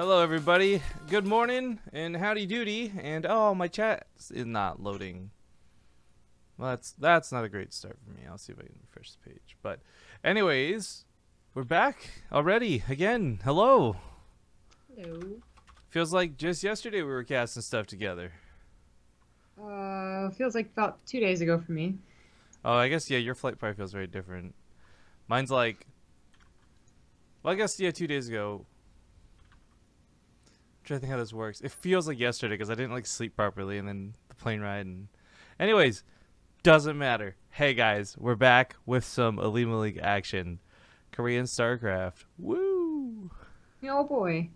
Hello everybody, good morning and howdy doody, and oh, my chat is not loading. Well, that's not a great start for me. I'll see if I can refresh the page. But anyways, we're back already again. Hello. Hello. Feels like just yesterday we were casting stuff together. Feels like about 2 days ago for me. Oh, I guess, yeah, your flight probably feels very different. Mine's like, well, I guess, yeah, 2 days ago. I'm trying to think how this works. It feels like yesterday because I didn't like sleep properly, and then the plane ride. And anyways, doesn't matter. Hey guys, we're back with some Olimoleague action. Korean StarCraft. Woo! Oh boy.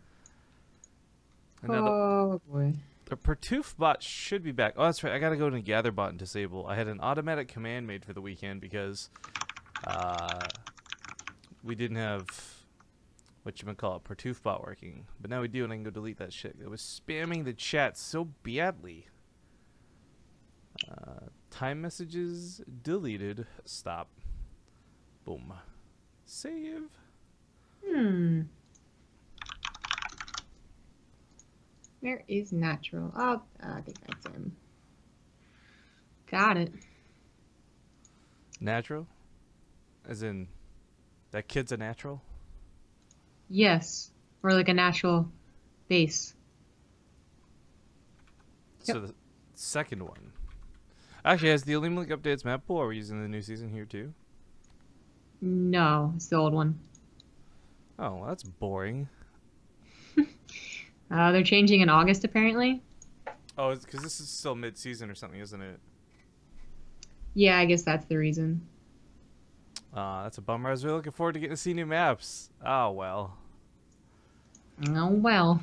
And now Oh boy. the Pertoof bot should be back. Oh, that's right. I gotta go to Gather bot and disable. I had an automatic command made for the weekend because we didn't have whatchamacallit, Pertoof bot working. But now we do, and I can go delete that shit. It was spamming the chat so badly. Time messages deleted. Stop. Boom. Save. Where is NaTuRaL? Oh, I think that's him. Got it. Natural? As in, that kid's a natural? Yes. Or like a natural base. So the second one. Actually, has the Olimoleague updates map pool? Are we using the new season here too? No, it's the old one. Oh, well, that's boring. They're changing in August apparently. Oh, it's because this is still mid-season or something, isn't it? Yeah, I guess that's the reason. That's a bummer. I was really looking forward to getting to see new maps. Oh, well. Oh well.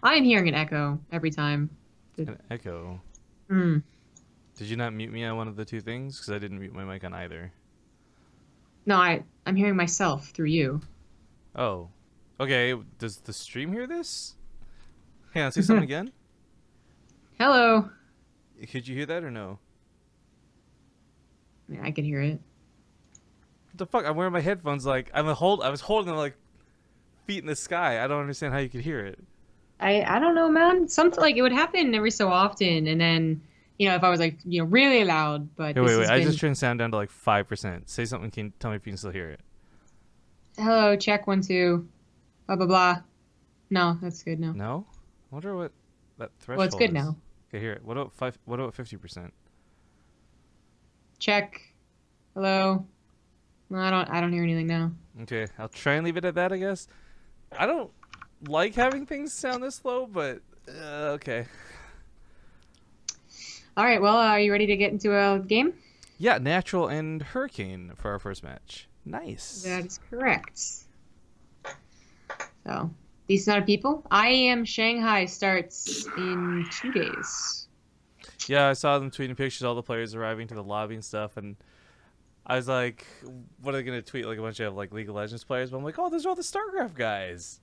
I am hearing an echo every time. An echo. Hmm. Did you not mute me on one of the two things? Because I didn't mute my mic on either. No, I'm hearing myself through you. Oh. Okay, does the stream hear this? Hang on, say something again. Hello. Could you hear that or no? Yeah, I can hear it. What the fuck? I'm wearing my headphones like I was holding them like feet in the sky. I don't understand how you could hear it. I don't know, man. Something like it would happen every so often, and then if I was like really loud. But Hey, wait. I been... just turned sound down to like 5%. Say something. Can you tell me if you can still hear it? Hello, check 1 2, blah blah blah. No, that's good now. No. I wonder what that threshold. Well, it's good is. now. Okay, here. What about 50%? Check. Hello. No, I don't hear anything now. Okay, I'll try and leave it at that. I guess. I don't like having things sound this low, but okay. All right. Well, are you ready to get into a game? Yeah, Natural and Hurricane for our first match. Nice. That is correct. So, decent amount of people. I am Shanghai starts in 2 days. Yeah, I saw them tweeting pictures of all the players arriving to the lobby and stuff, and I was like, what are they going to tweet? Like a bunch of like League of Legends players? But I'm like, oh, those are all the StarCraft guys.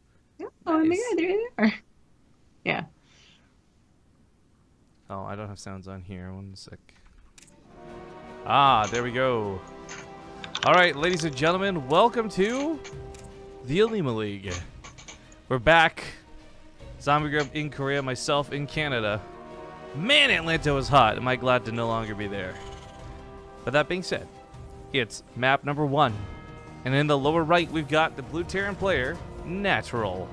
Oh Nice. my god, there they are. Yeah. Oh, I don't have sounds on here. One sec. Ah, there we go. All right, ladies and gentlemen, welcome to the Olimoleague. We're back. Zombie Grub in Korea, myself in Canada. Man, Atlanta was hot. Am I glad to no longer be there? But that being said, it's map number 1. And in the lower right, we've got the blue Terran player, NaTuRaL.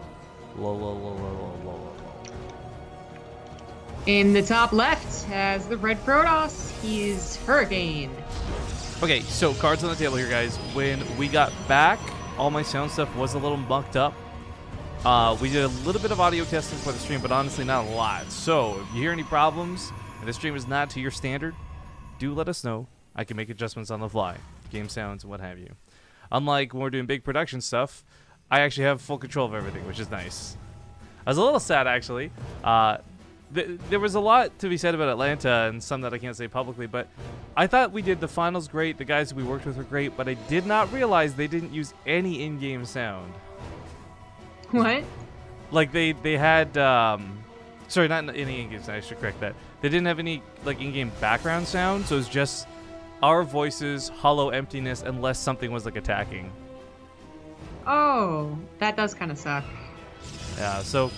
In the top left has the red Protoss. He's Hurricane. Okay, so cards on the table here, guys. When we got back, all my sound stuff was a little mucked up. We did a little bit of audio testing for the stream, but honestly not a lot. So if you hear any problems and the stream is not to your standard, do let us know. I can make adjustments on the fly, game sounds and what have you. Unlike when we're doing big production stuff, I actually have full control of everything, which is nice. I was a little sad, actually. There was a lot to be said about Atlanta and some that I can't say publicly, but I thought we did the finals great. The guys we worked with were great, but I did not realize they didn't use any in-game sound. What? Like they had sorry, not any in-game sound, I should correct that. They didn't have any like in-game background sound, so it was just our voices, hollow emptiness, unless something was like attacking. Oh, that does kind of suck. Yeah, so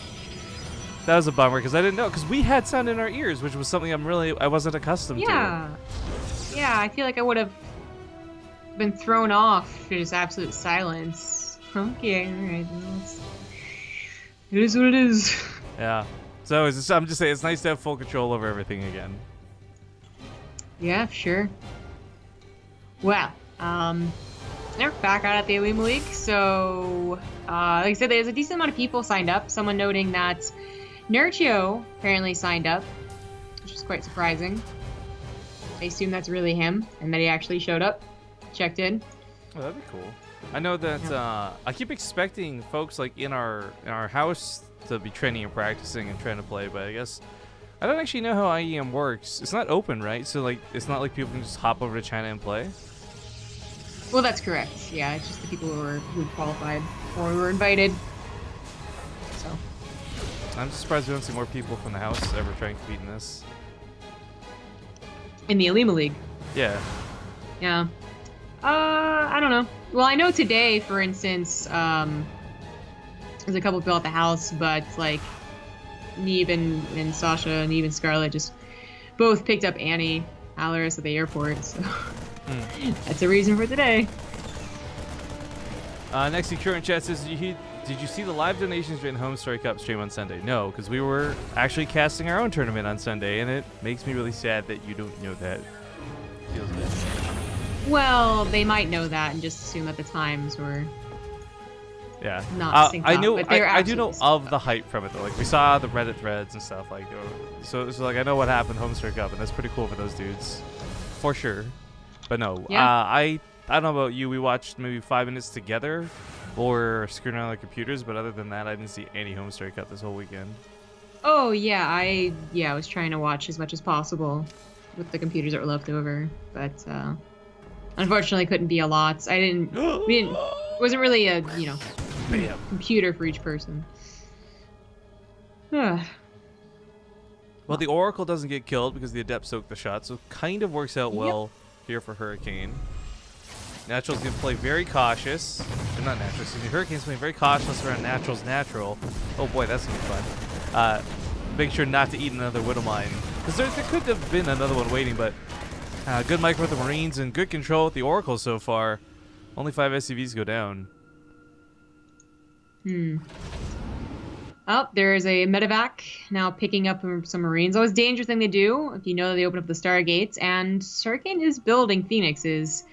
that was a bummer because I didn't know, because we had sound in our ears, which was something I wasn't accustomed to. Yeah, I feel like I would have been thrown off to just absolute silence. Okay, alright. It is what it is. Yeah. So I'm just saying, it's nice to have full control over everything again. Yeah, sure. Well, they're back out at the Olimoleague. So, like I said, there's a decent amount of people signed up. Someone noting that NaTuRaL apparently signed up, which is quite surprising. I assume that's really him, and that he actually showed up, checked in. Oh, that'd be cool. I know that I keep expecting folks like in our house to be training and practicing and trying to play, but I guess I don't actually know how IEM works. It's not open, right? So like, it's not like people can just hop over to China and play. Well, that's correct. Yeah, it's just the people who qualified or who were invited. So I'm just surprised we don't see more people from the house ever trying to compete in this. In the Olimoleague. Yeah. Yeah. I don't know. Well, I know today, for instance, there's a couple people at the house, but like Neve and Sasha, Neve and Scarlett just both picked up Annie Alaris at the airport, so that's a reason for today. Next secure in chat says, did you see the live donations during the Home Story Cup stream on Sunday? No, because we were actually casting our own tournament on Sunday, and it makes me really sad that you don't know that. Feels bad. Well, they might know that and just assume that the times were not synced I up, know. but they're I do know absolutely of synced up. the hype from it though. Like we saw the Reddit threads and stuff. Like, so like I know what happened Home Story Cup, and that's pretty cool for those dudes, for sure. But no, Yeah. I don't know about you. We watched maybe 5 minutes together, or screwing around on the computers. But other than that, I didn't see any Home Story Cup this whole weekend. Oh yeah, I was trying to watch as much as possible with the computers that were left over, but unfortunately couldn't be a lot. It wasn't really a computer for each person. Well, the Oracle doesn't get killed because the Adept soaked the shot, so it kind of works out well here for Hurricane. NaTuRaL's going to play very cautious. Or not NaTuRaL, excuse me. Hurricane's playing very cautious around NaTuRaL's NaTuRaL. Oh boy, that's going to be fun. Make sure not to eat another Widowmine. Because there could have been another one waiting, but good micro with the Marines and good control with the Oracle so far. Only 5 SCVs go down. Oh, there is a medevac now picking up some Marines. Always a dangerous thing to do if you know that they open up the Stargates. And Hurricane is building Phoenixes,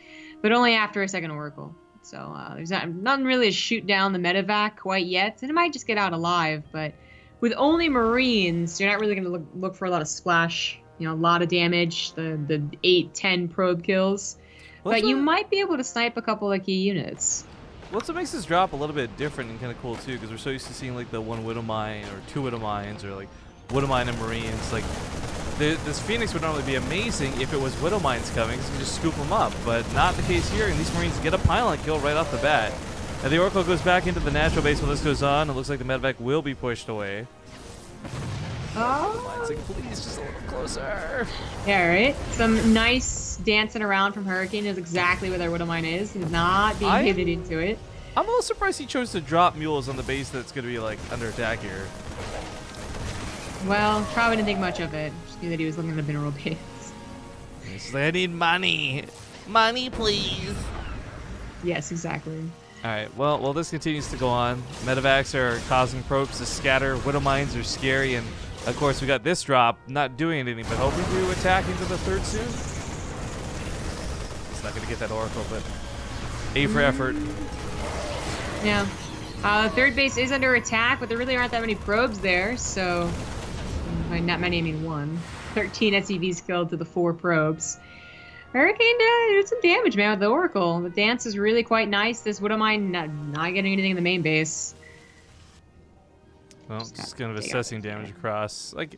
but only after a second Oracle. So there's nothing really to shoot down the medevac quite yet. And it might just get out alive, but with only Marines, you're not really going to look for a lot of splash. A lot of damage, the 8-10 probe kills. But you might be able to snipe a couple of key units. What's what makes this drop a little bit different and kind of cool too, because we're so used to seeing like the 1 Widowmine or 2 Widowmines or like Widowmine and Marines. Like this Phoenix would normally be amazing if it was Widowmines coming, so you can just scoop them up, but not the case here. And these Marines get a pylon kill right off the bat. And the Oracle goes back into the natural base while this goes on. It looks like the medevac will be pushed away. It's like, please, just a little closer. Yeah, right? Some nice dancing around from Hurricane is exactly where their Widowmine is. He's not being pivoted into it. I'm a little surprised he chose to drop mules on the base that's going to be, like, under attack here. Well, probably didn't think much of it. Just knew that he was looking at the mineral base. He's like, I need money. Money, please. Yes, exactly. Alright, well, this continues to go on. Medevacs are causing probes to scatter. Widowmines are scary, and of course we got this drop, not doing anything, but hoping to attack into the third soon. It's not going to get that Oracle, but A for effort. Yeah. Third base is under attack, but there really aren't that many probes there, so... By not many, I mean 1. 13 SCVs killed to the 4 probes. Hurricane did some damage, man, with the Oracle. The dance is really quite nice. This Widowmine not getting anything in the main base. Well, just kind of assessing damage across. Like,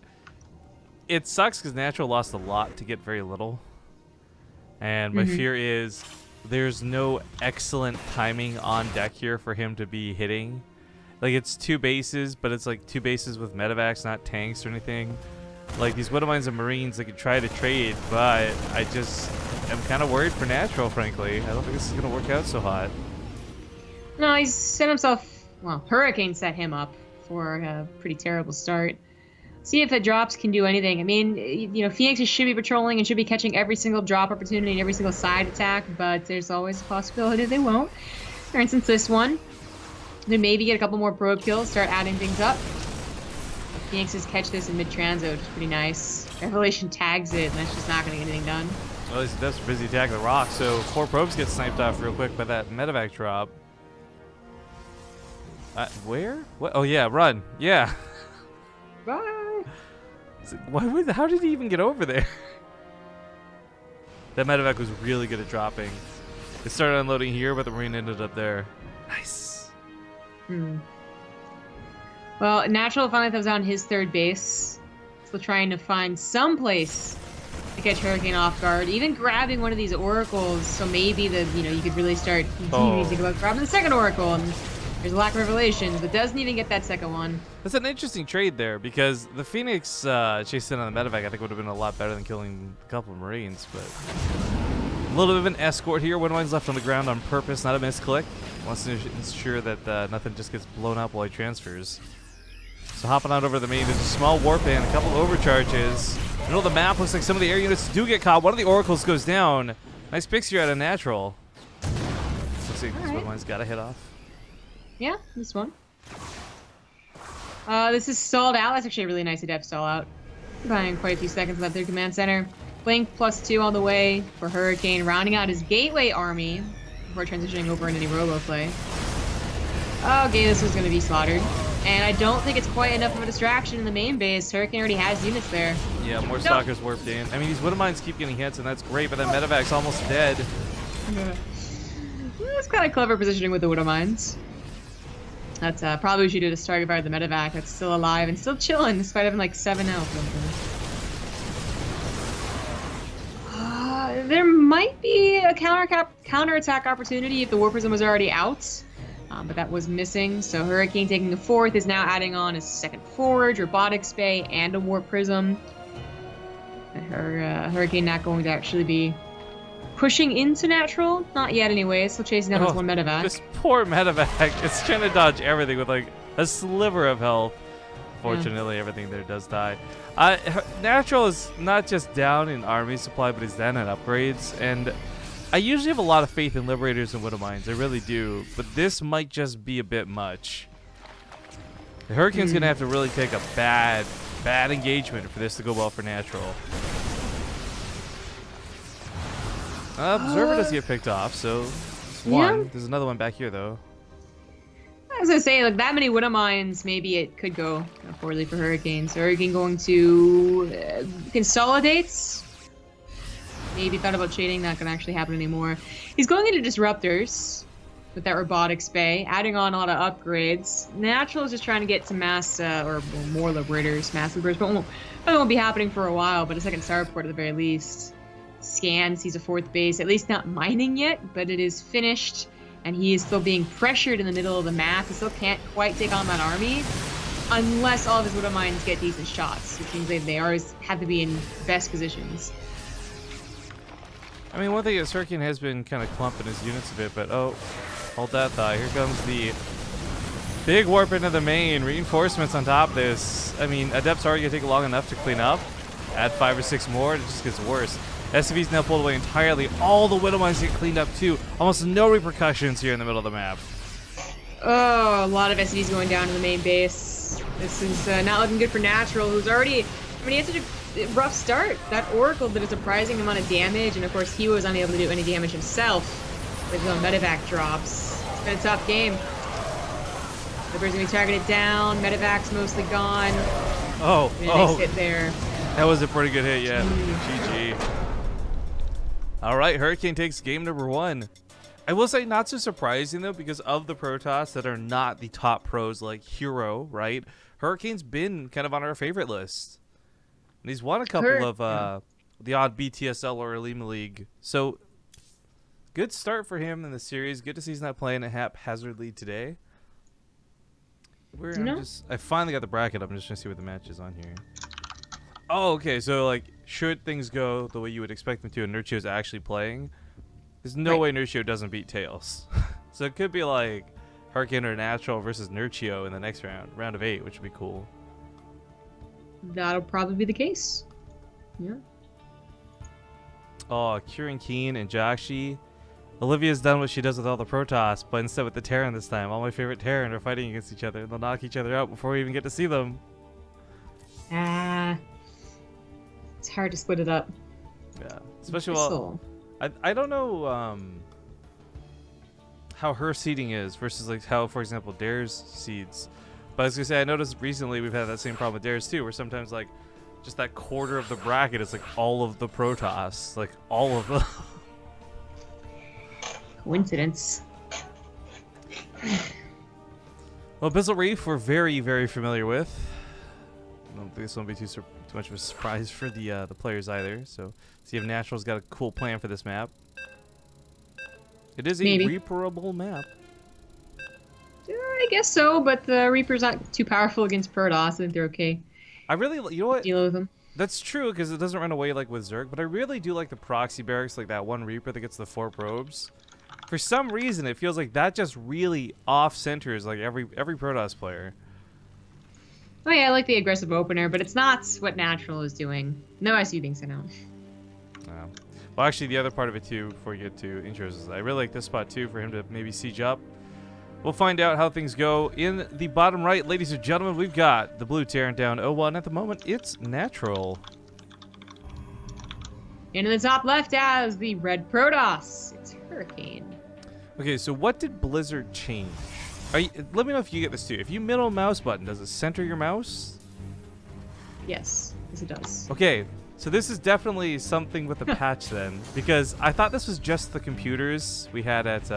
it sucks because NaTuRaL lost a lot to get very little. And my fear is there's no excellent timing on deck here for him to be hitting. Like, it's 2 bases, but it's like 2 bases with medevacs, not tanks or anything. Like, these Widowmines and Marines, they could try to trade, but I just am kind of worried for NaTuRaL, frankly. I don't think this is going to work out so hot. No, he's set himself... Well, Hurricane set him up for a pretty terrible start. See if the drops can do anything. I mean, you know, Phoenix should be patrolling and should be catching every single drop opportunity and every single side attack, but there's always a possibility they won't. For instance, this one. Then maybe get a couple more probe kills, start adding things up. Phoenixes catch this in mid-transo, which is pretty nice. Revelation tags it, and that's just not going to get anything done. Well, that's busy attacking the rock, so 4 probes get sniped off real quick by that medevac drop. Where? What? Oh, yeah, run. Yeah. Bye. How did he even get over there? That medevac was really good at dropping. It started unloading here, but the Marine ended up there. Nice. Well, NaTuRaL finally throws down his third base. Still trying to find some place to catch Hurricane off guard. Even grabbing one of these oracles, so maybe you could really start continuing to think about grabbing the second oracle. And there's a lack of revelations, but doesn't even get that second one. That's an interesting trade there, because the Phoenix chasing on the medevac I think would have been a lot better than killing a couple of Marines, but a little bit of an escort here. Windmine's left on the ground on purpose, not a misclick. Wants to ensure that nothing just gets blown up while he transfers. So hopping out over the main, there's a small warp in, a couple overcharges. Middle of the map looks like some of the air units do get caught. One of the oracles goes down. Nice picks here out of NaTuRaL. Looks like this Windmine's got a hit off. Yeah, this one. This is stalled out. That's actually a really nice adept stall out. Buying quite a few seconds on that third command center. Blink +2 on the way for Hurricane, rounding out his gateway army before transitioning over into any robo play. Okay, this was going to be slaughtered. And I don't think it's quite enough of a distraction in the main base. Hurricane already has units there. Yeah, more stalkers warped in. I mean, these Widowmines keep getting hits, and that's great, but that medevac's almost dead. That's kind of clever positioning with the Widowmines. That's probably what you did to target fire the medevac. That's still alive and still chilling despite having like 7 health. There might be a counterattack opportunity if the War Prism was already out, but that was missing. So Hurricane taking the 4th is now adding on his 2nd Forge, Robotics Bay, and a War Prism. Hurricane not going to actually be pushing into NaTuRaL? Not yet anyway. Still chasing down this one medevac. This poor medevac. It's trying to dodge everything with like a sliver of health. Fortunately, everything there does die. NaTuRaL is not just down in army supply, but he's down in upgrades. And I usually have a lot of faith in Liberators and Widowmines. I really do. But this might just be a bit much. The Hurricane's going to have to really take a bad engagement for this to go well for NaTuRaL. Observer does get picked off, so it's one. Yeah. There's another one back here, though. I was gonna say, like, that many Widowmines, maybe it could go poorly for Hurricane. So Hurricane going to consolidate. Maybe thought about shading, not gonna actually happen anymore. He's going into Disruptors with that Robotics Bay, adding on a lot of upgrades. NaTuRaL is just trying to get some mass, or more Liberators, mass Liberators, but it won't be happening for a while, but a second starport at the very least. Scan sees a 4th base, at least not mining yet, but it is finished. And he is still being pressured in the middle of the map. He still can't quite take on that army unless all of his Widowmines get decent shots. It seems like they always have to be in best positions. I mean, one thing is Hurricane has been kind of clumping his units a bit, but hold that thought. Here comes the big warp into the main. Reinforcements on top of this. I mean, Adept's already going to take long enough to clean up. Add 5 or 6 more, it just gets worse. SCV's now pulled away entirely. All the Widowmines get cleaned up too. Almost no repercussions here in the middle of the map. Oh, a lot of SCVs going down to the main base. This is not looking good for NaTuRaL, who's already... I mean, he had such a rough start. That Oracle did a surprising amount of damage, and of course he was unable to do any damage himself with his own medevac drops. It's been a tough game. The bird's gonna be targeted down. Medevac's mostly gone. Nice hit there. That was a pretty good hit, yeah. GG. All right, Hurricane takes game number 1. I will say not so surprising, though, because of the Protoss that are not the top pros like Hero, right? Hurricane's been kind of on our favorite list. And he's won a couple of the odd BTSL or Olimoleague. So, good start for him in the series. Good to see he's not playing it haphazardly today. I finally got the bracket up. I'm just going to see what the match is on here. Oh, okay. So, like, should things go the way you would expect them to, and Nurchio's actually playing, there's no way Nurchio doesn't beat Tails. So it could be like Hurricane or NaTuRaL versus Nurchio in the next round of 8, which would be cool. That'll probably be the case. Yeah. Oh, Kieran Keen and Jakshi. Olivia's done what she does with all the Protoss, but instead with the Terran this time. All my favorite Terran are fighting against each other, and they'll knock each other out before we even get to see them. It's hard to split it up. Yeah, especially while I don't know how her seeding is versus like how, for example, Dare's seeds. But I was gonna say, I noticed recently we've had that same problem with Dare's too, where sometimes like just that quarter of the bracket is like all of the Protoss, like all of them. Coincidence. Well, Bizzle Reef we're very, very familiar with. I don't think this won't be too much of a surprise for the players either. So, see if NaTuRaL's got a cool plan for this map. It is a Reaperable map. I guess so, but the Reaper's not too powerful against Protoss. I think they're okay. I really, you know what? Deal with them. That's true, because it doesn't run away like with Zerg, but I really do like the proxy barracks, like that one Reaper that gets the 4 probes. For some reason, it feels like that just really off-centers like every Protoss player. Oh yeah, I like the aggressive opener, but it's not what NaTuRaL is doing. No SU thinks I know. Well, actually, the other part of it too, before you get to intros, is I really like this spot too for him to maybe siege up. We'll find out how things go. In the bottom right, ladies and gentlemen, we've got the blue Terran down 0-1. At the moment, it's NaTuRaL. And in the top left as the red Protoss, it's Hurricane. Okay, so what did Blizzard change? Let me know if you get this too. If you middle mouse button, does it center your mouse? Yes, it does. Okay, so this is definitely something with a patch then, because I thought this was just the computers we had at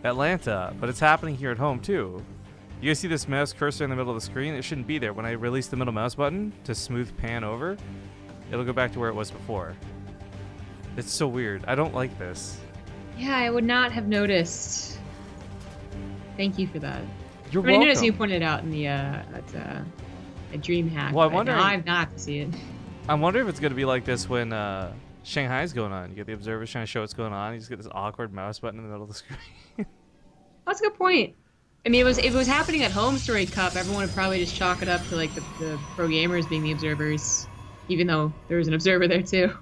Atlanta, but it's happening here at home too. You guys see this mouse cursor in the middle of the screen? It shouldn't be there. When I release the middle mouse button to smooth pan over, it'll go back to where it was before. It's so weird. I don't like this. Yeah, I would not have noticed. Thank you for that. You're welcome. I noticed you pointed it out in the a dream hack. Well, I wonder. I've not to see it. I'm wondering if it's gonna be like this when Shanghai's going on. You get the observers trying to show what's going on. You just get this awkward mouse button in the middle of the screen. That's a good point. I mean, if it was happening at Home Story Cup, everyone would probably just chalk it up to like the pro gamers being the observers, even though there was an observer there too.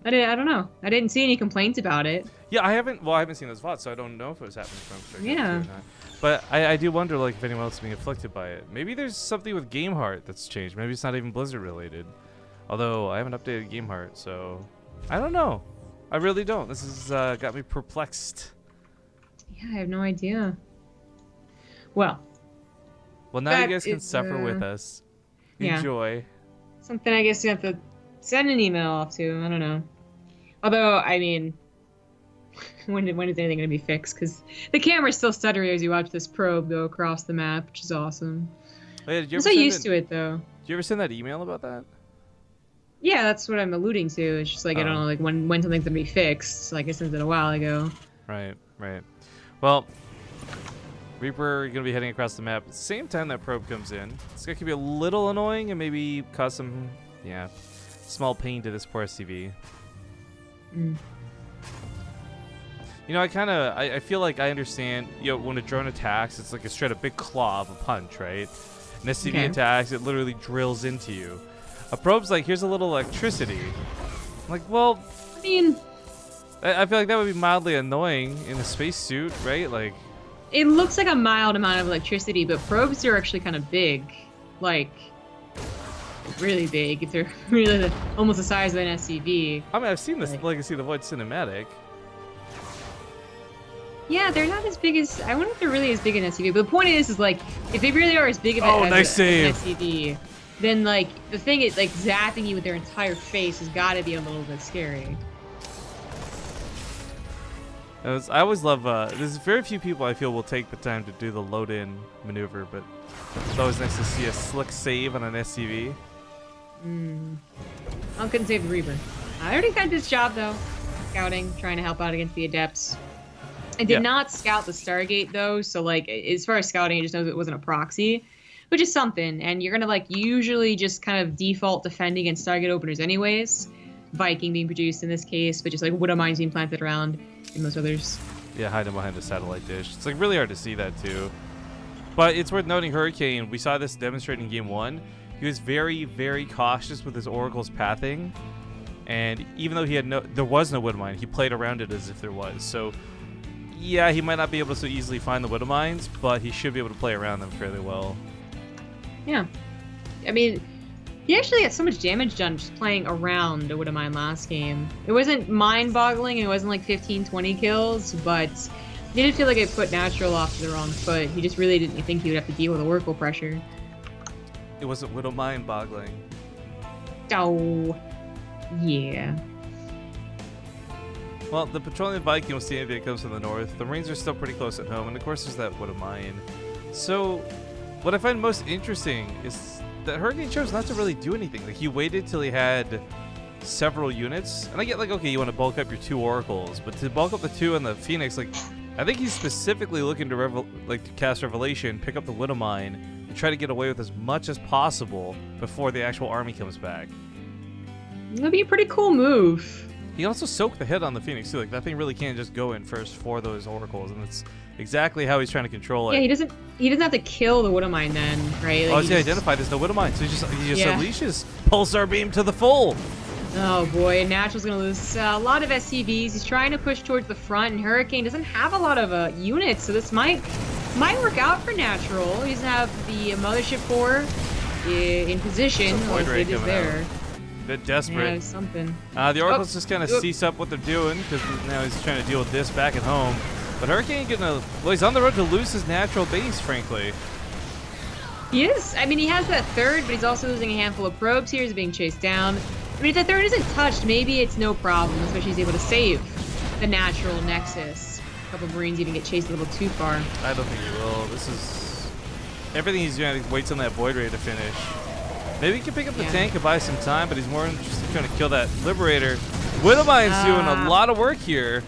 I don't know. I didn't see any complaints about it. Yeah, I haven't seen those VODs, so I don't know if it was happening from Story Cup yeah. or not. But I do wonder like if anyone else is being afflicted by it. Maybe there's something with GameHeart that's changed. Maybe it's not even Blizzard related. Although I haven't updated GameHeart, so I don't know. I really don't. This has got me perplexed. Yeah, I have no idea. Well, now you guys can suffer with us. Yeah. Enjoy. Something I guess you have to send an email off to. I don't know. Although, I mean, when is anything going to be fixed? Because the camera's still stuttering as you watch this probe go across the map, which is awesome. Oh, yeah, I'm so used to it, though. Did you ever send that email about that? Yeah, that's what I'm alluding to. It's just like, I don't know, like when something's going to be fixed. So like I sent it a while ago. Right. Well, Reaper, you're going to be heading across the map at the same time that probe comes in. It's going to be a little annoying and maybe cause some, small pain to this poor SCV. Mm. You know, I feel like I understand, when a drone attacks, it's like a straight up big claw of a punch, right? An SCV attacks, it literally drills into you. A probe's like, here's a little electricity. I'm like, well, I mean, I feel like that would be mildly annoying in a spacesuit, right? Like, it looks like a mild amount of electricity, but probes are actually kind of big. Like, really big. They're really almost the size of an SCV. I mean, I've seen this Legacy of the Void cinematic. Yeah, they're not as big as... I wonder if they're really as big an SCV. But the point is like, if they really are as big of an SCV, then, like, the thing is, like, zapping you with their entire face has got to be a little bit scary. I always love... there's very few people I feel will take the time to do the load-in maneuver, but it's always nice to see a slick save on an SCV. I couldn't save the Reaper. I already got this job, though. Scouting, trying to help out against the Adepts. I did not scout the Stargate, though, so, like, as far as scouting, I just know that it wasn't a proxy, which is something, and you're gonna, like, usually just kind of default defend against Stargate openers anyways. Viking being produced in this case, but just, like, Widow Mines being planted around, and most others. Yeah, hiding behind a satellite dish. It's like really hard to see that too. But it's worth noting Hurricane, we saw this demonstrated in game 1. He was very, very cautious with his Oracle's pathing. And even though there was no Widow Mine, he played around it as if there was. So yeah, he might not be able to so easily find the Widow Mines, but he should be able to play around them fairly well. Yeah. I mean, he actually got so much damage done just playing around the Widow Mine last game. It wasn't mind-boggling, it wasn't like 15, 20 kills, but he did feel like it put NaTuRaL off to the wrong foot. He just really didn't think he would have to deal with Oracle pressure. It wasn't Widow mind-boggling. Oh, yeah. Well, the Petroleum Viking will see if it comes from the north. The Marines are still pretty close at home, and of course there's that Widow Mine. So, what I find most interesting is that Hurricane chose not to really do anything. Like, he waited till he had several units. And I get, like, okay, you want to bulk up your 2 Oracles, but to bulk up the 2 and the Phoenix, like, I think he's specifically looking to cast Revelation, pick up the Widow Mine, and try to get away with as much as possible before the actual army comes back. That'd be a pretty cool move. He can also soak the hit on the Phoenix, too. Like, that thing really can just go in first for those Oracles, and it's exactly how he's trying to control it. Yeah, he doesn't have to kill the Widow Mine then, right? Like, oh, he identified there's no Widow Mine, so he just unleashes Pulsar Beam to the full. Oh boy, NaTuRaL's gonna lose a lot of SCVs. He's trying to push towards the front, and Hurricane doesn't have a lot of units, so this might work out for NaTuRaL. He doesn't have the Mothership Core in position. Void Ray it is coming there. out. A bit desperate. Yeah, something. The Oracles just kind of cease up what they're doing because now he's trying to deal with this back at home. But Hurricane he's on the road to lose his natural base, frankly. He is. I mean, he has that third, but he's also losing a handful of probes here. He's being chased down. I mean, if the third isn't touched, maybe it's no problem, especially he's able to save the NaTuRaL Nexus. A couple of Marines even get chased a little too far. I don't think he will. This is... Everything he's doing, I think, waits on that Void Ray to finish. Maybe he can pick up the tank and buy some time, but he's more interested in trying to kill that Liberator. Widow Mine's doing a lot of work here.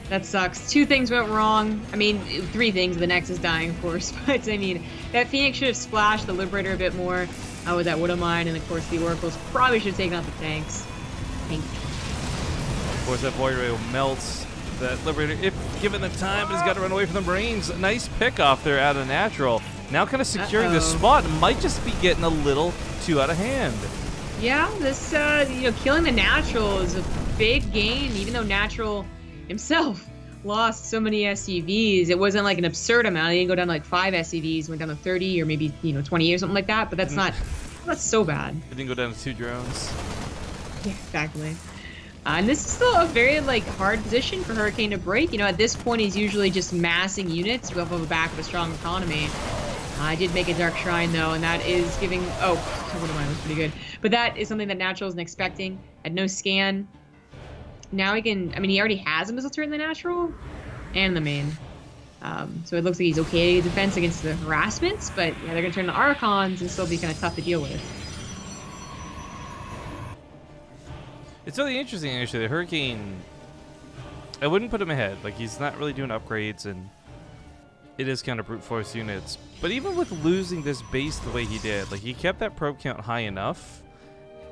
That sucks. 2 things went wrong. I mean, 3 things. The Nexus dying, of course. But, I mean, that Phoenix should have splashed the Liberator a bit more with that Widow Mine. And, of course, the Oracles probably should have taken out the tanks. Of course, that Void Ray will melt that Liberator if given the time, but he's got to run away from the Marines. Nice pick off there out of NaTuRaL. Now kind of securing this spot. Might just be getting a little too out of hand. Yeah, this, killing the NaTuRaL is a big gain, even though NaTuRaL himself lost so many SCVs. It wasn't like an absurd amount. He didn't go down to like 5 SCVs, went down to 30 or maybe 20 or something like that. But that's not so bad. It didn't go down to 2 drones. Yeah, exactly. And this is still a very hard position for Hurricane to break. At this point he's usually just massing units off of the back of a strong economy. I did make a Dark Shrine though, and that is giving. Oh, what am I? Was pretty good. But that is something that NaTuRaL isn't expecting. Had no scan. Now he can. I mean, he already has a missile turret in the NaTuRaL and the main. So it looks like he's okay defense against the harassments, but yeah, they're gonna turn the Archons and still be kind of tough to deal with. It's really interesting actually. The Hurricane, I wouldn't put him ahead. Like, he's not really doing upgrades, and it is kind of brute force units. But even with losing this base the way he did, he kept that probe count high enough.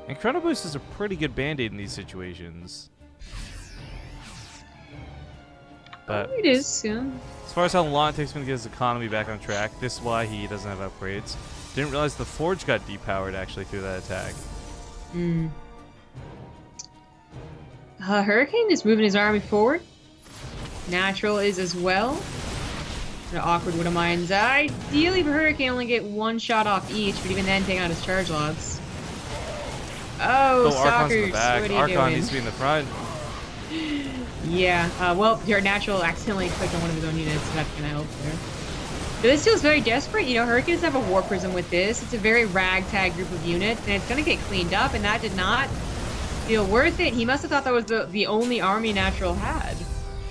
And Chrono Boost is a pretty good band-aid in these situations. But it is, yeah. As far as how long it takes him to get his economy back on track, this is why he doesn't have upgrades. Didn't realize the Forge got depowered actually through that attack. Hurricane is moving his army forward. NaTuRaL is as well. The awkward Widow Mines. Ideally for Hurricane only get 1 shot off each, but even then take out his charge logs. Oh, Archon's in the Stalkers, back. what are you Archon doing? needs to be in the front. Yeah, well, your NaTuRaL accidentally clicked on one of his own units, so that's gonna help there. But this feels very desperate. Hurricane doesn't have a War Prism with this. It's a very ragtag group of units, and it's gonna get cleaned up, and that did not feel worth it. He must have thought that was the only army NaTuRaL had.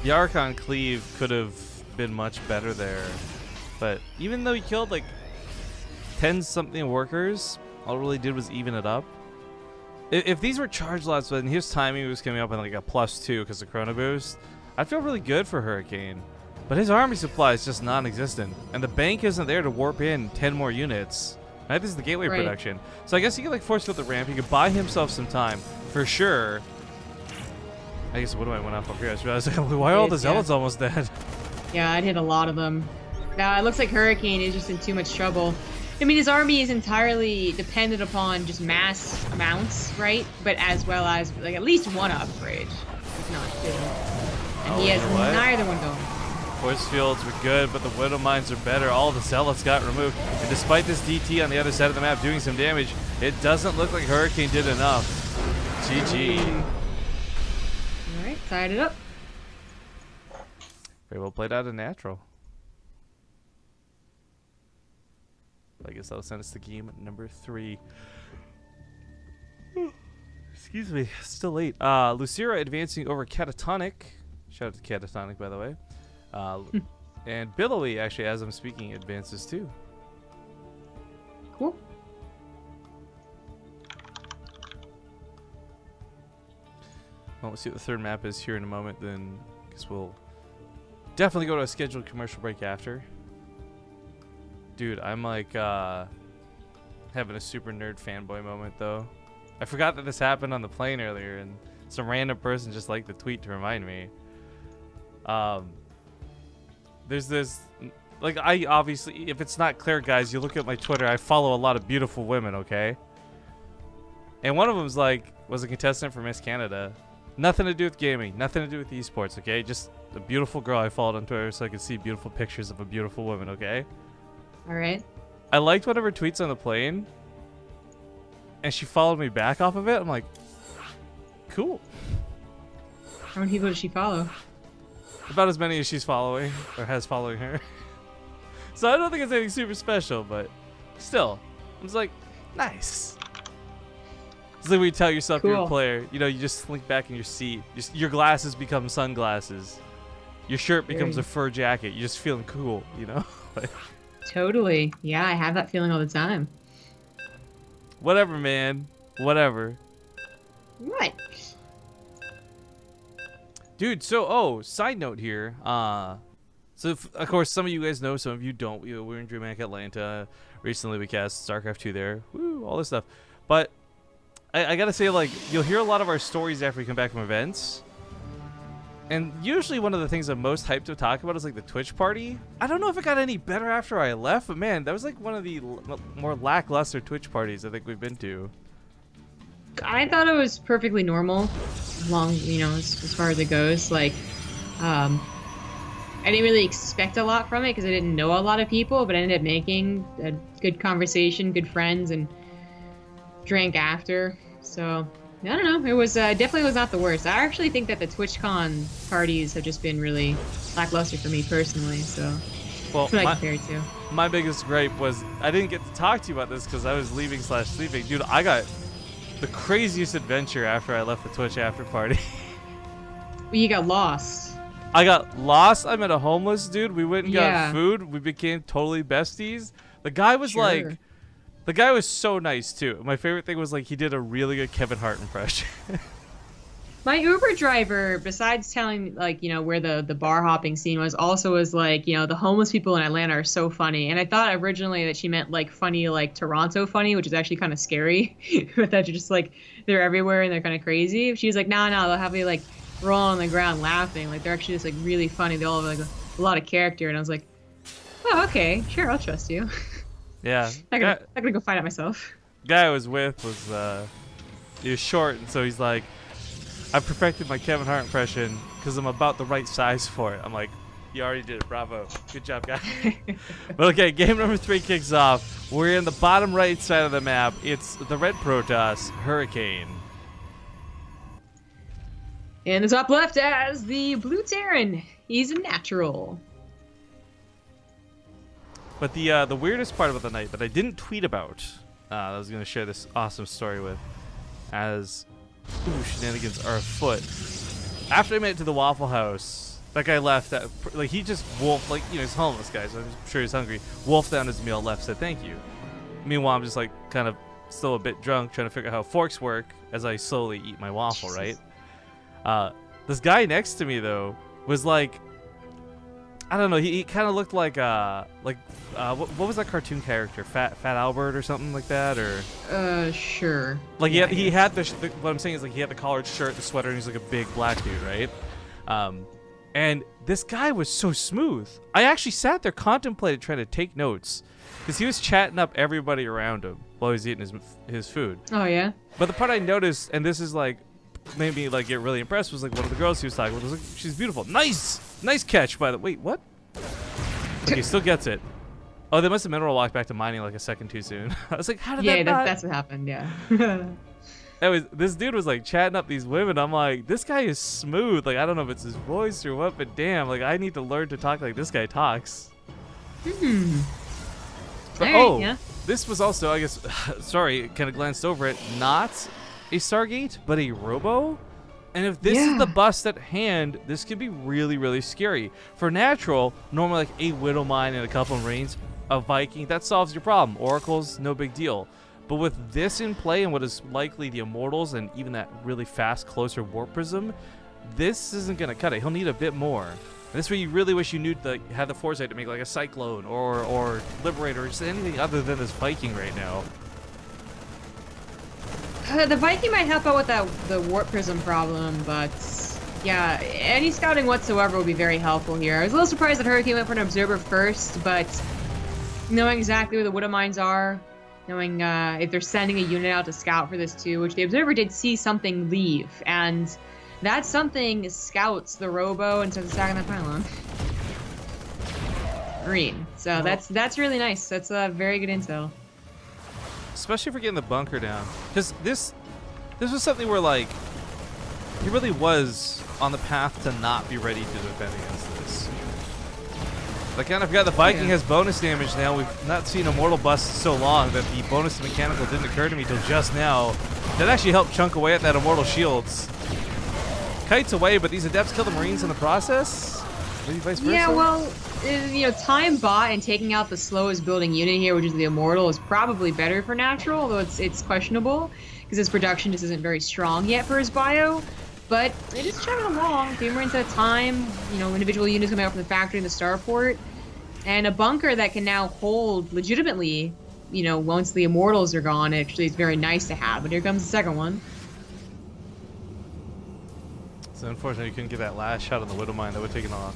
The Archon Cleave could have been much better there. But even though he killed 10-something workers, all it really did was even it up. If these were charge lots, and his timing was coming up in a +2 because of Chrono Boost, I'd feel really good for Hurricane. But his army supply is just non-existent, and the bank isn't there to warp in 10 more units. Right, this is the gateway production. So I guess he could force field the ramp. He could buy himself some time, for sure. I guess what do I went off up here? I just realized, why are all the zealots almost dead? Yeah, I'd hit a lot of them. Now it looks like Hurricane is just in too much trouble. I mean, his army is entirely dependent upon just mass amounts, right? But as well as like at least one upgrade, if not two. And he has neither one going. Force fields were good, but the Widow Mines are better. All the zealots got removed. And despite this DT on the other side of the map doing some damage, it doesn't look like Hurricane did enough. GG. Alright, tied it up. Very well played out of NaTuRaL. I guess that'll send us to game number 3. Excuse me, still late. Lucira advancing over Catatonic. Shout out to Catatonic, by the way. And Billowy, actually, as I'm speaking, advances too. Cool. Well, we'll see what the third map is here in a moment. Then I guess we'll definitely go to a scheduled commercial break after. Dude, I'm like having a super nerd fanboy moment though. I forgot that this happened on the plane earlier, and some random person just liked the tweet to remind me. There's this, like, I obviously, if it's not clear, guys, you look at my Twitter, I follow a lot of beautiful women, okay? And one of them's like, was a contestant for Miss Canada. Nothing to do with gaming, nothing to do with esports, okay? Just a beautiful girl I followed on Twitter so I could see beautiful pictures of a beautiful woman, okay? Alright. I liked one of her tweets on the plane, and she followed me back off of it. I'm like, cool. How many people does she follow? About as many as she's following, or has following her. So I don't think it's anything super special, but still, I'm just like, nice. It's like when you tell yourself you're a player, you know, you just slink back in your seat. Your glasses become sunglasses. Your shirt becomes a fur jacket. You're just feeling cool, you know? Totally. Yeah, I have that feeling all the time. Whatever, man. Whatever. What? Dude, so, side note here. So, of course, some of you guys know, some of you don't. We're in DreamHack Atlanta. Recently, we cast StarCraft 2 there. Woo, all this stuff. But I gotta say, like, you'll hear a lot of our stories after we come back from events. And usually one of the things I'm most hyped to talk about is, like, the Twitch party. I don't know if it got any better after I left, but, man, that was, like, one of the more lackluster Twitch parties I think we've been to. I thought it was perfectly normal, you know, as far as it goes. Like, I didn't really expect a lot from it because I didn't know a lot of people, but I ended up making a good conversation, good friends, and drank after. So, I don't know. It was definitely was not the worst. I actually think that the TwitchCon parties have just been really lackluster for me personally. So, well, that's what I compared to. My biggest gripe was I didn't get to talk to you about this because I was leaving/sleeping. Dude, I got the craziest adventure after I left the Twitch after party. Well, you got lost. I got lost. I met a homeless dude. We went and got food. We became totally besties. The guy was like, the guy was so nice too. My favorite thing was like he did a really good Kevin Hart impression. My Uber driver, besides telling like, you know, where the bar hopping scene was, also was like, you know, the homeless people in Atlanta are so funny. And I thought originally that she meant like funny, like Toronto funny, which is actually kind of scary. But that you're just like, they're everywhere and they're kind of crazy. She was like, no, they'll have you like roll on the ground laughing. Like they're actually just like really funny. They all have like a lot of character. And I was like, oh, okay, sure, I'll trust you. Yeah. I'm gonna go find out myself. Guy I was with was he was short, and so he's like, I perfected my Kevin Hart impression because I'm about the right size for it. I'm like, you already did it. Bravo. Good job, guy. But okay, game number 3 kicks off. We're in the bottom right side of the map. It's the red Protoss, Hurricane. In the top left as the blue Terran. He's a NaTuRaL. But the weirdest part about the night that I didn't tweet about, I was going to share this awesome story with, as shenanigans are afoot. After I made it to the Waffle House, that guy left. Like he just wolfed, like, you know, he's a homeless guy, so I'm sure he's hungry. Wolfed down his meal, left, said thank you. Meanwhile, I'm just like kind of still a bit drunk, trying to figure out how forks work as I slowly eat my waffle. Jesus. Right? This guy next to me though was like, I don't know. He kind of looked like what was that cartoon character? Fat Albert or something like that, or Sure. like yeah, he had the what I'm saying is like he had the collared shirt, the sweater, and he's like a big black dude, right? And this guy was so smooth. I actually sat there contemplated trying to take notes because he was chatting up everybody around him while he was eating his food. Oh yeah. But the part I noticed, and this is like made me like get really impressed, was like one of the girls he was talking with was like, she's beautiful. Nice catch by the wait, what? Okay, he still gets it. Oh, they must have mineral walked back to mining like a second too soon. I was like, how did that not? That's what happened, yeah. Anyways, this dude was like chatting up these women. I'm like, this guy is smooth. Like, I don't know if it's his voice or what, but damn, like I need to learn to talk like this guy talks. But, Right, yeah. This was also, I guess, sorry, kind of glanced over it, not a Stargate, but a Robo. And if this is the bust at hand, this could be really, really scary. For NaTuRaL, normally like a Widow Mine and a couple of Marines, a Viking, that solves your problem. Oracles, no big deal. But with this in play and what is likely the Immortals and even that really fast, closer Warp Prism, this isn't going to cut it. He'll need a bit more. And this is where you really wish you knew had the foresight to make like a Cyclone or Liberator or just anything other than this Viking right now. The Viking might help out with the Warp Prism problem, but yeah, any scouting whatsoever would be very helpful here. I was a little surprised that Hurricane went for an Observer first, but knowing exactly where the Widow Mines are, knowing if they're sending a unit out to scout for this too, which the Observer did see something leave, and that something scouts the Robo and starts attacking that pylon. Marine. So that's really nice. That's a very good intel. Especially if we're getting the bunker down. Because this was something where, like, he really was on the path to not be ready to defend against this. I kind of forgot the Viking has bonus damage now. We've not seen Immortal bust so long that the bonus to mechanical didn't occur to me till just now. That actually helped chunk away at that Immortal shields. Kites away, but these Adepts kill the Marines in the process? Maybe vice versa? Yeah, well, you know, time bought and taking out the slowest building unit here, which is the Immortal, is probably better for NaTuRaL, although it's questionable because his production just isn't very strong yet for his bio. But it is chugging along. 3 Marines at a time, you know, individual units coming out from the factory and the starport, and a bunker that can now hold legitimately, you know, once the Immortals are gone. Actually, it's very nice to have. But here comes the second one. So unfortunately, you couldn't get that last shot on the Widow Mine. That would have taken a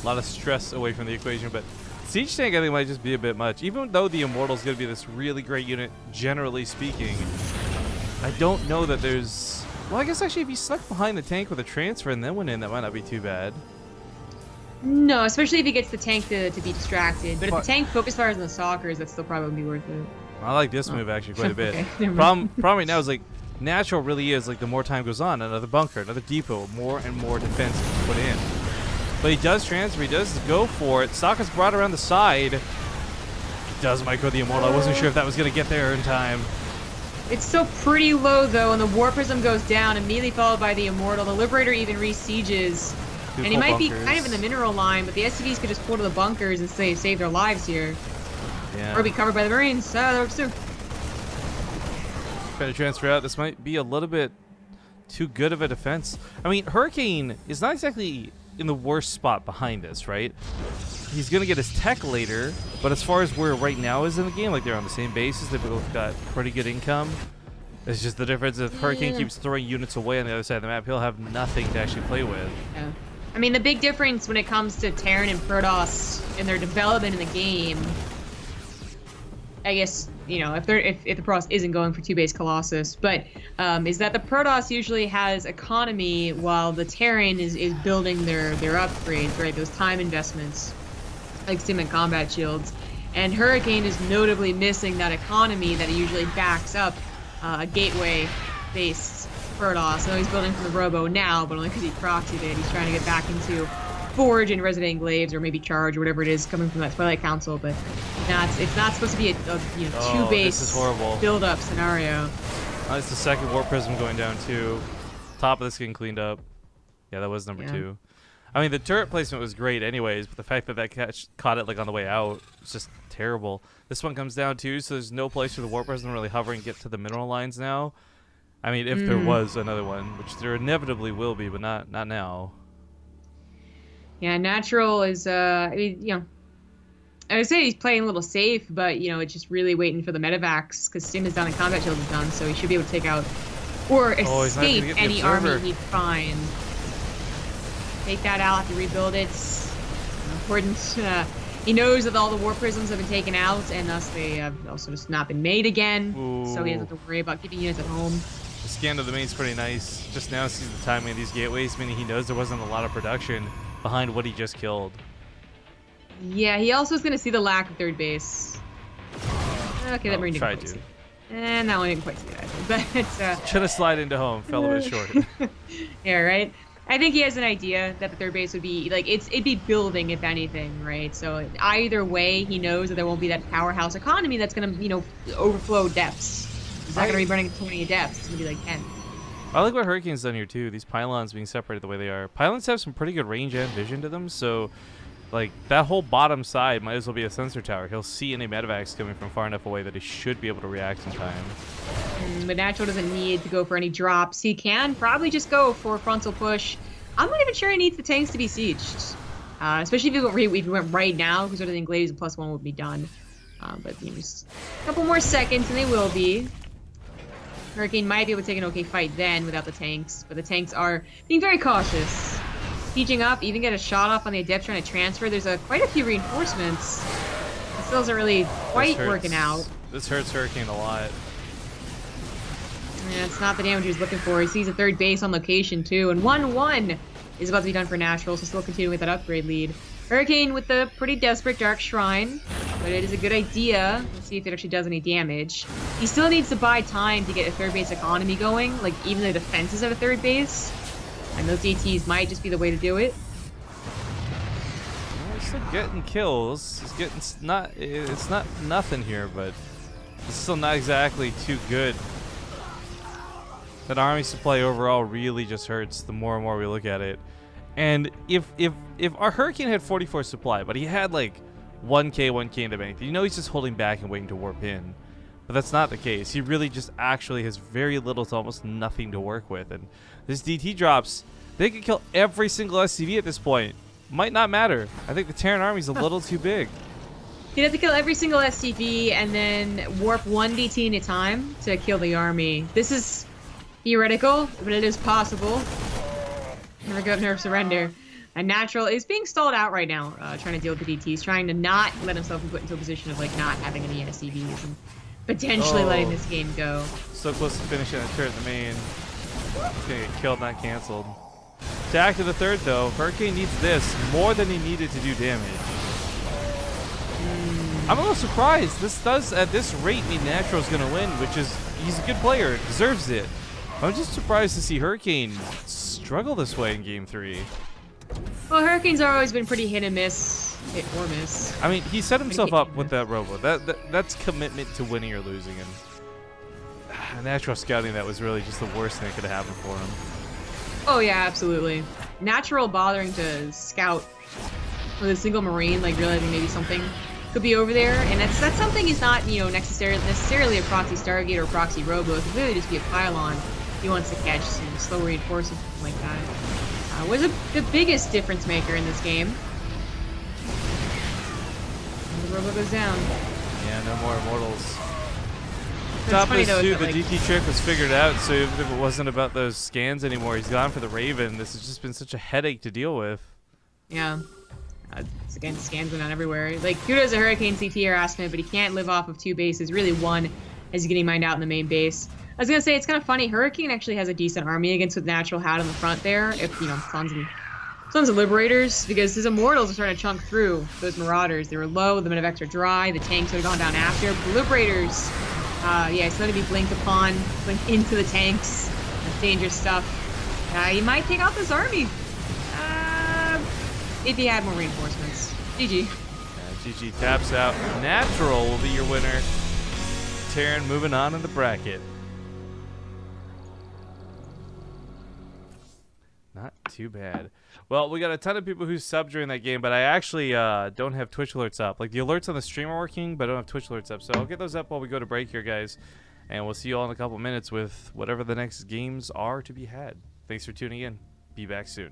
lot of stress away from the equation. But Siege Tank, I think, might just be a bit much. Even though the Immortal's going to be this really great unit, generally speaking, I don't know that there's... Well, I guess actually if you snuck behind the tank with a transfer and then went in, that might not be too bad. No, especially if he gets the tank to be distracted. But if the tank focus fires on the Stalkers, that's still probably worth it. I like this move actually quite a bit. Okay, problem right now is like NaTuRaL really is like the more time goes on, another bunker, another depot, more and more defense to put in. But he does transfer, he does go for it. Stalker's brought around the side. He does micro the Immortal. I wasn't sure if that was going to get there in time. It's still pretty low though, and the Warp Prism goes down, immediately followed by the Immortal. The Liberator even re-sieges. And he might be kind of in the mineral line, but the SCVs could just pull to the bunkers and save their lives here. Yeah. Or be covered by the Marines. That works too. Try to transfer out. This might be a little bit too good of a defense. I mean, Hurricane is not exactly in the worst spot behind this, right? He's going to get his tech later, but as far as where right now is in the game, like they're on the same bases, they've both got pretty good income. It's just the difference if Hurricane keeps throwing units away on the other side of the map, he'll have nothing to actually play with. Yeah. I mean, the big difference when it comes to Terran and Protoss and their development in the game, I guess, you know, if the Protoss isn't going for 2-base Colossus, but is that the Protoss usually has economy while the Terran is building their upgrades, right? Those time investments, like Sim and Combat Shields. And Hurricane is notably missing that economy that usually backs up a gateway-based Protoss. I know he's building for the Robo now, but only because he proxied it. He's trying to get back into Forge and Resident Enclaves, or maybe Charge, or whatever it is coming from that Twilight Council. But it's not supposed to be a 2-base build-up scenario. It's the second Warp Prism going down too. Top of this getting cleaned up. Yeah, that was number 2. I mean, the turret placement was great anyways, but the fact that caught it like on the way out was just terrible. This one comes down too, so there's no place for the Warp Prism to really hover and get to the mineral lines now. I mean, if there was another one, which there inevitably will be, but not now. Yeah, NaTuRaL is I mean, I would say he's playing a little safe, but it's just really waiting for the medevacs because Sim is down and combat shield is done, so he should be able to take out or He's not gonna escape get the any observer. army he'd find. Take that out, have to rebuild it. Important. He knows that all the war prisms have been taken out, and thus they have also just not been made again. Ooh. So he doesn't have to worry about keeping units at home. The scan of the main's pretty nice. Just now sees the timing of these gateways, meaning he knows there wasn't a lot of production behind what he just killed. Yeah, he also is going to see the lack of third base. Okay, that Marine didn't tried quite to. see. And that one didn't quite see that. But Trying to slide into home, fell a bit short. Yeah, right. I think he has an idea that the third base would be like it'd be building if anything, right? So either way, he knows that there won't be that powerhouse economy that's gonna overflow depths. He's not gonna be running 20 depths. It's gonna be like 10. I like what Hurricane's done here too. These pylons being separated the way they are. Pylons have some pretty good range and vision to them, so like that whole bottom side might as well be a sensor tower. He'll see any medevacs coming from far enough away that he should be able to react in time. But NaTuRaL doesn't need to go for any drops. He can probably just go for a frontal push. I'm not even sure he needs the tanks to be sieged. Especially if we went right now, because I think Gladies and +1 would be done. But just a couple more seconds, and they will be. Hurricane might be able to take an okay fight then without the tanks, but the tanks are being very cautious. Sieging up, even get a shot off on the Adept trying to transfer. There's quite a few reinforcements. It still isn't really quite working out. This hurts Hurricane a lot. Yeah, it's not the damage he was looking for. He sees a third base on location too, and 1-1 is about to be done for NaTuRaL, so still continuing with that upgrade lead. Hurricane with the pretty desperate Dark Shrine, but it is a good idea. Let's see if it actually does any damage. He still needs to buy time to get a third base economy going, like even the defenses of a third base. And those DTs might just be the way to do it. Well, he's still getting kills. He's getting it's not nothing here, but it's still not exactly too good. That army supply overall really just hurts the more and more we look at it. And if our Hurricane had 44 supply, but he had like 1k into anything, he's just holding back and waiting to warp in. But that's not the case. He really just actually has very little to almost nothing to work with. And this DT drops, they could kill every single SCV at this point. Might not matter. I think the Terran army's a little too big. He'd have to kill every single SCV and then warp one DT at a time to kill the army. This is theoretical, but it is possible. Never give up, never surrender. And NaTuRaL is being stalled out right now, trying to deal with the DTs, trying to not let himself be put into a position of like not having any SCVs and potentially letting this game go. So close to finishing that turret in the main. He's gonna get killed, not canceled. Attack to the third though. Hurricane needs this more than he needed to do damage. I'm a little surprised. This does, at this rate, mean NaTuRaL's gonna win, which is, he's a good player, deserves it. I'm just surprised to see Hurricane struggle this way in Game 3. Well, Hurricanes have always been pretty hit and miss. Hit or miss. I mean, he set himself up with that robo. That's commitment to winning or losing. And NaTuRaL scouting that was really just the worst thing that could have happened for him. Oh yeah, absolutely. NaTuRaL bothering to scout with a single Marine, like realizing maybe something could be over there, and that's something is not necessarily a proxy Stargate or proxy robo. It could really just be a pylon he wants to catch, some slow reinforcements, something like that. Was the biggest difference maker in this game. And the robo goes down. Yeah, no more immortals. Top of this too, the DT trick was figured out, so even if it wasn't about those scans anymore, he's gone for the Raven. This has just been such a headache to deal with. Yeah. Again, scans went on everywhere. Like, kudos to Hurricane CT harassment, but he can't live off of two bases. Really one, as he's getting mined out in the main base. I was gonna say, it's kind of funny. Hurricane actually has a decent army against what NaTuRaL had on the front there. If, tons of Liberators, because his Immortals are starting to chunk through those Marauders. They were low, the Medivacs are dry, the tanks would have gone down after. But the Liberators, yeah, it's going to be blinked upon, blink into the tanks. That's dangerous stuff. He might take out this army. If he had more reinforcements. GG. GG taps out. NaTuRaL will be your winner. Terran moving on in the bracket. Not too bad. Well, we got a ton of people who subbed during that game, but I actually don't have Twitch alerts up. Like, the alerts on the stream are working, but I don't have Twitch alerts up. So I'll get those up while we go to break here, guys. And we'll see you all in a couple minutes with whatever the next games are to be had. Thanks for tuning in. Be back soon.